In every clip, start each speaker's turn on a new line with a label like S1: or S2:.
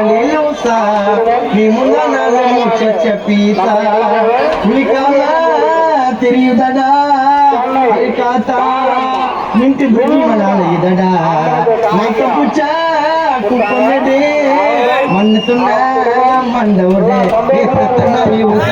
S1: Nilusa, ni mula na lang chachapita. Nikala, tiriyudada, harikata, minti budi malala idada. Naka pucha, kupanade, mannatuna, mandavade, ekratana yusa,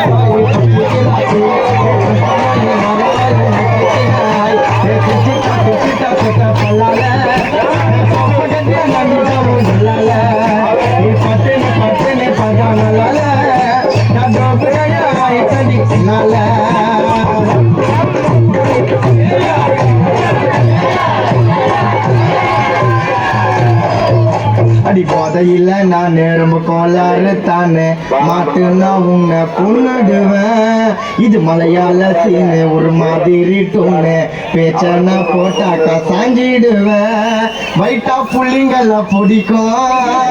S1: அடி போதையில் நான் ரொம்ப கோளாறு தானே மாட்டுனா உன்னை கொன்னுடுவேன். இது மலையாள சீனு ஒரு மாதிரி டூனு பேச்சனா போட்டாக்கா சாஞ்சிடுவேன். வைட்டா புள்ளிங்கெல்லாம் பிடிக்கும்,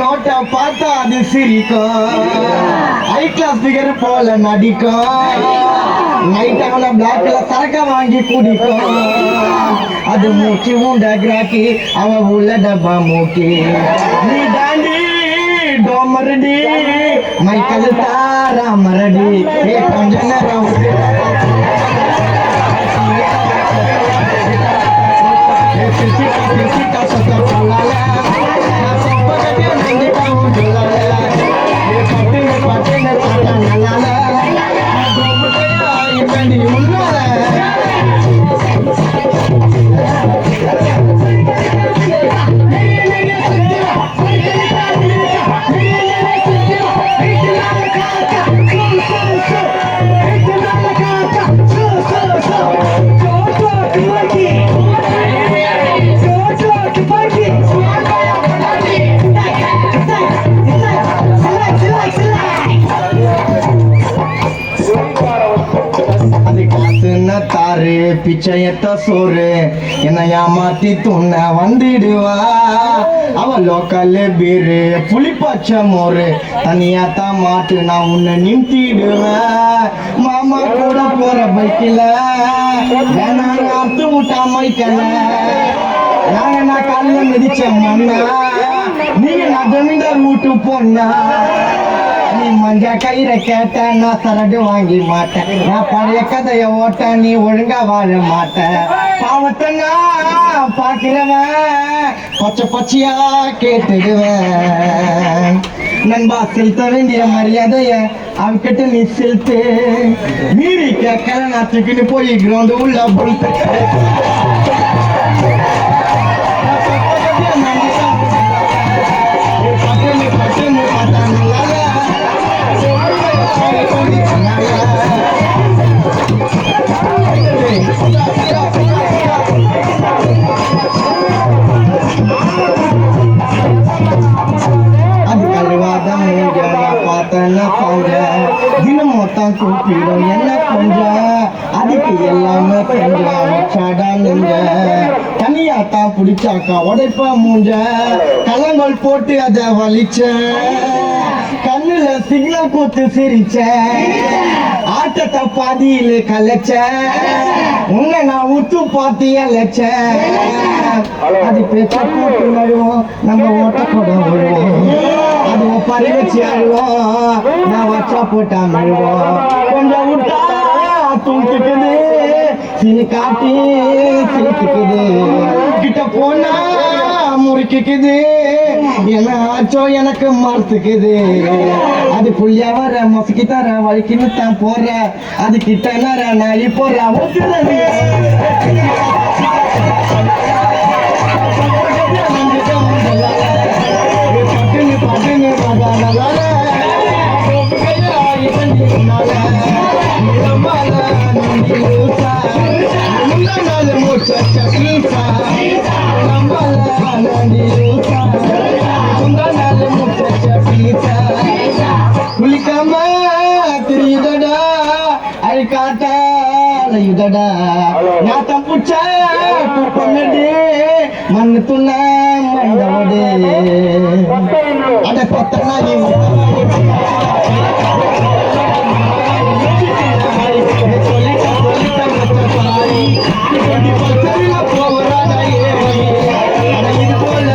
S1: நோட்டை பார்த்தா அது சிரிக்கும். ஹை கிளாஸ் ஃபிகர் போல நடிக்கும், நைட் அவளை பிளாக்ல சரக்க வாங்கி குடிக்கும். அது மூச்சு உண்ட கிராக்கி அவ உள்ள டப்பா மூக்கி. நீ தாண்டி டோமரடி மைக்கல் தாரா மரடி ஏ கொஞ்ச நேரம் தாரு பிச்சையத்த சோறு என்ன ஏமாத்தி துண்ண வந்துடுவா. அவ லோக்கல் பீரு புளிப்பச்ச மோரு தனியாத்தான் மாட்டு நான் உன்னை நிமித்திடுவேன். மாமா கூட போற பைக்கில நாங்க அத்து விட்டா மைக்கல நாங்க நான் காலையில மிதிச்ச மண்ணா நீங்க நான் ஜமீன்தார் வீட்டு பொண்ணா. நீ மஞ்ச கயிறை கேட்ட நான் சரடு வாங்கி மாட்டேன். நான் பழைய கதைய ஓட்ட நீ ஒழுங்கா வாழ மாட்டேன். பாவத்தை நான் பாக்கிறவன் பச்சை பச்சையா கேட்டுடுவேன். நண்பா செலுத்த வேண்டிய மரியாதைய அவகிட்ட நீ செலுத்து. மீறி கேட்கற நாத்துக்குன்னு போய் கிரவுண்டு உள்ள பொழுத்து. தினமொத்தான் கூப்பிடும் என்ன கொஞ்சம் அதுக்கு எல்லாமே கொஞ்சம் தனியாத்தான் பிடிச்சாக்கா உடைப்பா மூஞ்ச கலங்கள் போட்டு அதை வலிச்ச கண்ணுல சிக்னல் கூத்து சிரிச்ச ஆட்டத்தை பாதியில கலைச்ச உன்னை நான் உத்து பார்த்து அழைச்ச. அது பேச்ச போட்டு நழுவோம் நம்ம ஓட்ட கூட விழுவோம். அது பறி வச்சு அழுவோம் நான் வச்சா போட்டா நழுவோம். கொஞ்சம் விட்டா தூக்கிக்குது சினி காட்டி சிரிக்குது கிட்ட போனா முறுக்கிக்குது என்ன ஆச்சோ எனக்கு மறுத்துக்குது. அது புள்ளியா வர மொசுக்கி தர வழிக்குன்னு தான் போற அது கிட்ட நேர நாளி போற குளிக்காம தெரியுதடா அழுக்காட்டா அலையுதடா நாத்தம் புச்ச பொண்ணடி மண்ணு துண்ண மண்டோடு அட கொத்தனா போல